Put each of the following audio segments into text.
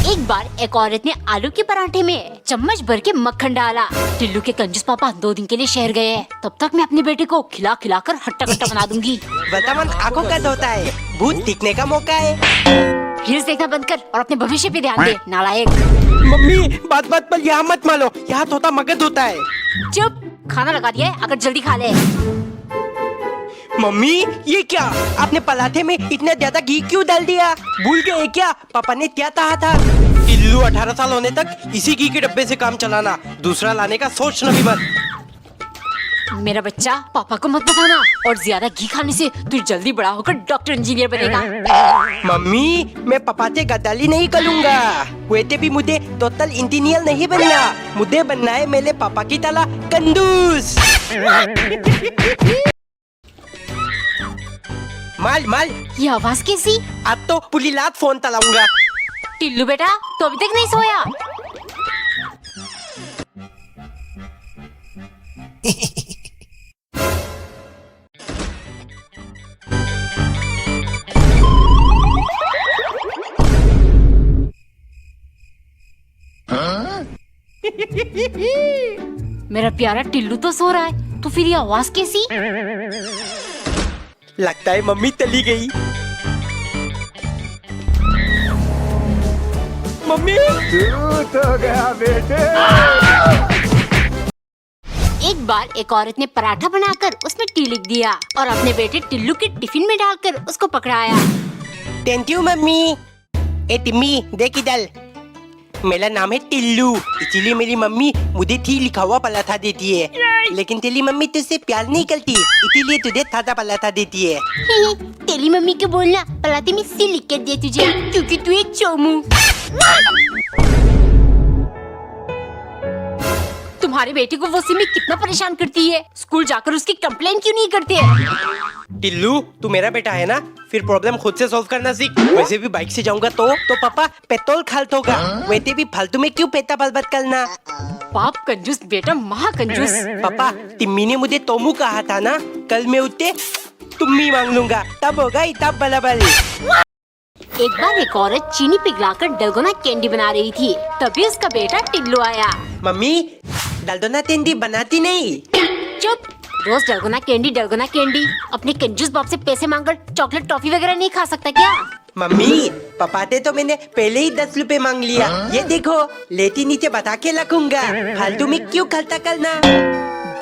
एक बार एक औरत ने आलू के पराठे में चम्मच भर के मक्खन डाला। टिल्लू के कंजूस पापा 2 दिन के लिए शहर गए हैं। तब तक मैं अपने बेटे को खिला खिला कर हट्टा कट्टा बना दूंगी। वर्तमान आंखों का धोता है, भूत दिखने का मौका है। रील्स देखना बंद कर और अपने भविष्य पे ध्यान दे, नालायक। मम्मी बात बात पर यहाँ मत मारो, यहाँ तोता मगध होता है। चुप, खाना लगा दिया है, अगर जल्दी खा ले। मम्मी ये क्या, आपने पराठे में इतना ज्यादा घी क्यों डाल दिया? भूल गए क्या पापा ने क्या कहा था? टिल्लू 18 साल होने तक इसी घी के डब्बे से काम चलाना, दूसरा लाने का सोचना भी मत। मेरा बच्चा, पापा को मत बताना, और ज्यादा घी खाने से तू जल्दी बड़ा होकर डॉक्टर इंजीनियर बनेगा। मम्मी मैं पापा से गद्दारी नहीं करूँगा, वैसे भी मुझे टोटल इंजीनियर नहीं बनना, मुझे बनना है मेरे पापा की तरह कंजूस। माल माल, ये आवाज कैसी? आज तो पूरी रात फोन चलाऊंगा। टिल्लू बेटा, तो अभी तक नहीं सोया? मेरा प्यारा टिल्लू तो सो रहा है, तो फिर ये आवाज कैसी? लगता है मम्मी चली गई। मम्मी तो गया बेटे। एक बार एक औरत ने पराठा बनाकर उसमें टी लिख दिया और अपने बेटे टिल्लू के टिफिन में डालकर उसको पकड़ाया। Thank you mummy. ए टिम्मी देख इधर, मेरा नाम है टिल्लू, इसीलिए मेरी मम्मी मुझे टी लिखा हुआ पराठा देती है। लेकिन तेरी मम्मी तुझसे प्यार नहीं करती, इसीलिए तुझे सादा पराठा देती है। तेरी मम्मी को बोलना पराठे में सी लिख कर दे तुझे, क्योंकि तू एक चोमू। तुम्हारे बेटे को वो सिमी कितना परेशान करती है, स्कूल जाकर उसकी कंप्लेन क्यों नहीं करते? टिल्लू तू मेरा बेटा है ना, फिर प्रॉब्लम खुद से सॉल्व करना सीख। वैसे भी बाइक से जाऊंगा तो पापा पेट्रोल खाल्ट होगा, वैसे भी फालतू में क्यों पैसा बर्बाद करना। बाप कंजूस, बेटा महा कंजूस। पापा टिम्मी ने मुझे तोमू कहा था ना, कल मैं उठते तुम्मी मांग लूंगा, तब होगा तब बराबर। एक बार एक औरत चीनी पिघलाकर डलगोना कैंडी बना रही थी, तभी उसका बेटा टिल्लू आया। मम्मी डलगोना कैंडी बनाती नहीं। चुप, रोज डलगोना कैंडी। अपने कंजूस बाप से पैसे मांगकर चॉकलेट टॉफी वगैरह नहीं खा सकता क्या? मम्मी पापा से तो मैंने पहले ही 10 रुपए मांग लिया, ये देखो लेटी नीचे बता के रखूंगा, फालतू में क्यों खर्चा करना।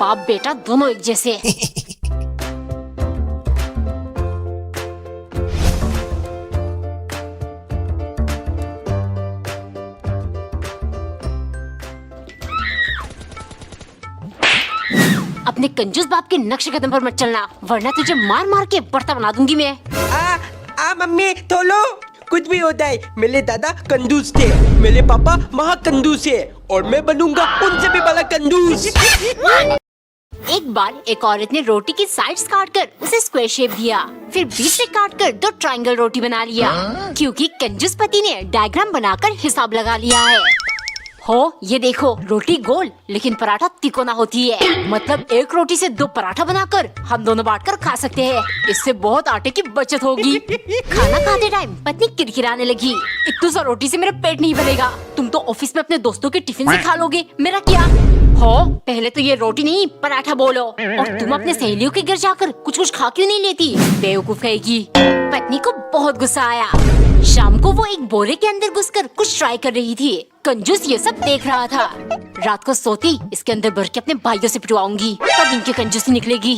बाप बेटा दोनों एक जैसे। अपने कंजूस बाप के नक्शे कदम पर मत चलना, वरना तुझे मार मार के बर्ता बना दूंगी मैं। मम्मी थोलो, कुछ भी होता है, मेरे दादा कंजूस थे, मेरे पापा महा कंजूस है, और मैं बनूंगा उनसे भी बड़ा कंजूस। एक बार एक औरत ने रोटी की साइड्स काटकर उसे स्क्वायर शेप दिया, फिर बीच से काटकर 2 ट्रायंगल रोटी बना लिया, क्योंकि कंजूस पति ने डायग्राम बनाकर हिसाब लगा लिया है। हो ये देखो, रोटी गोल लेकिन पराठा तिकोना होती है, मतलब एक रोटी से 2 पराठा बनाकर हम दोनों बांटकर खा सकते हैं, इससे बहुत आटे की बचत होगी। खाना खाते टाइम पत्नी किरकिराने लगी, इतनी सा रोटी से मेरा पेट नहीं भरेगा, तुम तो ऑफिस में अपने दोस्तों के टिफिन से खा लोगे, मेरा क्या? हो पहले तो ये रोटी नहीं पराठा बोलो, और तुम अपने सहेलियों के घर जाकर कुछ खा क्यों नहीं लेती, बेवकूफ कहेगी। पत्नी को बहुत गुस्सा आया। शाम को वो एक बोरे के अंदर घुसकर कुछ ट्राई कर रही थी, कंजूस ये सब देख रहा था। रात को सोती इसके अंदर भर के अपने भाइयों से पिटवाऊंगी, तब इनकी कंजूसी निकलेगी।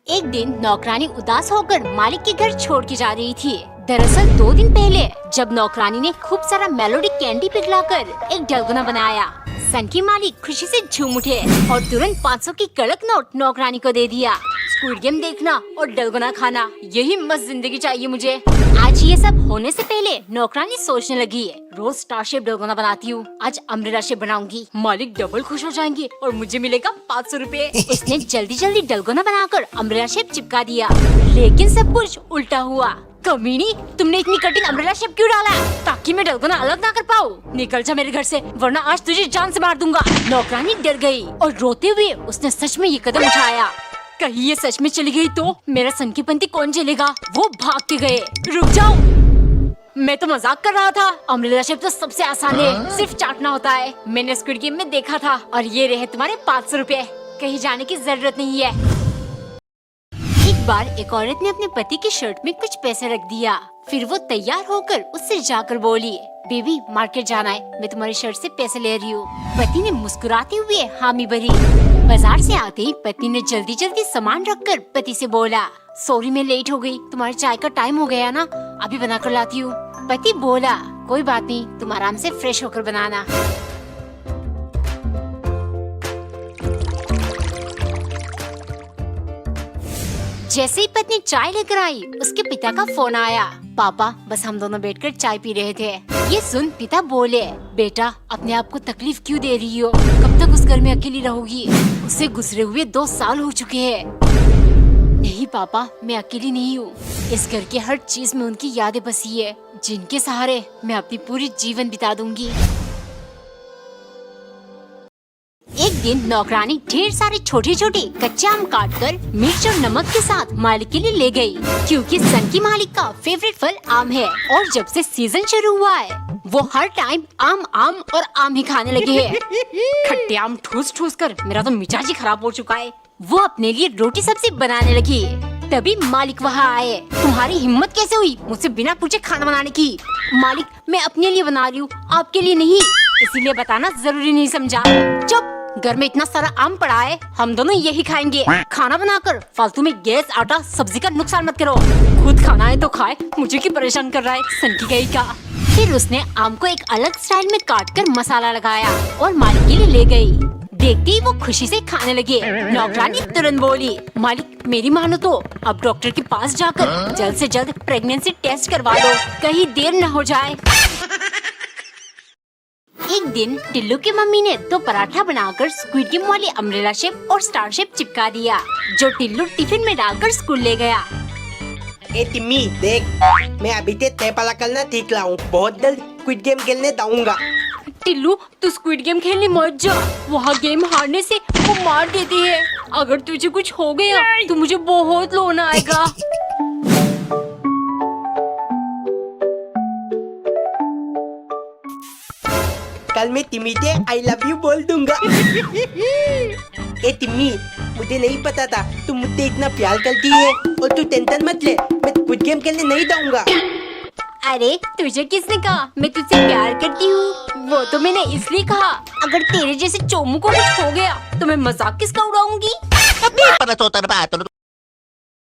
एक दिन नौकरानी उदास होकर मालिक के घर छोड़ के जा रही थी। दरअसल 2 दिन पहले जब नौकरानी ने खूब सारा मेलोडी कैंडी पिघलाकर एक डलगोना बनाया, सन की मालिक खुशी से झूम उठे और तुरंत 500 की कड़क नोट नौकरानी को दे दिया। स्क्विड गेम देखना और डलगोना खाना, यही मस्त जिंदगी चाहिए मुझे। आज ये सब होने से पहले नौकरानी सोचने लगी, रोज स्टार शेप डलगोना बनाती हूँ, आज अम्ब्रेला शेप बनाऊंगी, मालिक डबल खुश हो जाएंगे और मुझे मिलेगा 500 रुपए। उसने जल्दी जल्दी डलगोना बनाकर अम्ब्रेला शेप चिपका दिया, लेकिन सब कुछ उल्टा हुआ। कमीनी, तुमने इतनी कठिन अम्ब्रेला शेप क्यों डाला, ताकि मैं डलगोना अलग ना कर पाऊँ? निकल जा मेरे घर से, वरना आज तुझे जान से मार दूंगा। नौकरानी डर गई और रोते हुए उसने सच में ये कदम उठाया। कहीं ये सच में चली गई तो मेरा सन की पंक्ति कौन झेलेगा? वो भाग के गए। रुक जाओ, मैं तो मजाक कर रहा था। अम्ब्रेला शेप तो सबसे आसान है, सिर्फ चाटना होता है। मैंने स्क्विड गेम में देखा था। और ये रहे तुम्हारे 500 रुपए। कहीं जाने की जरूरत नहीं है। एक बार एक औरत ने अपने पति की शर्ट में कुछ पैसे रख दिया। फिर वो तैयार होकर उससे जाकर बोली, बेबी मार्केट जाना है, मैं तुम्हारी शर्ट से पैसे ले रही हूँ। पति ने मुस्कुराते हुए हामी भरी। बाजार से आते ही पत्नी ने जल्दी जल्दी सामान रखकर पति से बोला, सॉरी मैं लेट हो गई, तुम्हारे चाय का टाइम हो गया ना, अभी बना कर लाती हूँ। पति बोला, कोई बात नहीं, तुम आराम से फ्रेश होकर बनाना। जैसे ही पत्नी चाय लेकर आई, उसके पिता का फोन आया। पापा बस हम दोनों बैठकर चाय पी रहे थे। ये सुन पिता बोले, बेटा अपने आप को तकलीफ क्यों दे रही हो, कब तक उस घर में अकेली रहोगी? उसे गुजरे हुए 2 साल हो चुके हैं। नहीं पापा, मैं अकेली नहीं हूँ। इस घर के हर चीज में उनकी यादें बसी है, जिनके सहारे मैं अपनी पूरी जीवन बिता दूंगी। एक दिन नौकरानी ढेर सारे छोटे छोटे कच्चे आम काटकर मिर्च और नमक के साथ मालिक के लिए ले गई, क्योंकि सन की मालिक का फेवरेट फल आम है। और जब से सीजन शुरू हुआ है, वो हर टाइम आम आम और आम ही खाने लगे हैं। खट्टे आम ठूस ठूस कर मेरा तो मिजाज ही खराब हो चुका है। वो अपने लिए रोटी सब्जी बनाने लगी। तभी मालिक वहाँ आए। तुम्हारी हिम्मत कैसे हुई मुझसे बिना पूछे खाना बनाने की? मालिक मैं अपने लिए बना रही हूँ, आपके लिए नहीं, इसीलिए बताना जरूरी नहीं समझा। चुप, घर में इतना सारा आम पड़ा है, हम दोनों यही खाएंगे। खाना बनाकर फालतू में गैस आटा सब्जी का नुकसान मत करो। खुद खाना है तो खाए, मुझे क्यों परेशान कर रहा है, सन की गई का। फिर उसने आम को एक अलग स्टाइल में काटकर मसाला लगाया और मालिक के लिए ले गई। देखते ही वो खुशी से खाने लगे। नौकरानी तुरंत बोली, मालिक मेरी मानो तो अब डॉक्टर के पास जाकर जल्द से जल्द प्रेगनेंसी टेस्ट करवा लो, कहीं देर न हो जाए। एक दिन टिल्लू की मम्मी ने तो पराठा बनाकर स्क्विड गेम वाली अम्ब्रेला शेप और स्टार शेप चिपका दिया, जो टिल्लू टिफिन में डालकर स्कूल ले गया। ए टिम्मी देख, मैं अभी ते तय पला करना सीख रहा हूँ, बहुत जल्द स्क्विड गेम खेलने जाऊंगा। टिल्लू तू स्क्विड गेम खेलने मत जा, वहाँ गेम हारने से वो मार देती है। अगर तुझे कुछ हो गया तो मुझे बहुत रोना आएगा। कल मैं टिम्मी से आई लव यू बोल दूंगा। ए टिम्मी, मुझे नहीं पता था तुम मुझसे इतना प्यार करती है, और तू टेंशन मत ले, मैं स्क्विड गेम खेलने नहीं जाऊंगा। अरे तुझे किसने कहा मैं तुझसे प्यार करती हूँ? वो तो मैंने इसलिए कहा, अगर तेरे जैसे चोमू को कुछ हो गया तो मैं मजाक किसका उड़ाऊंगी?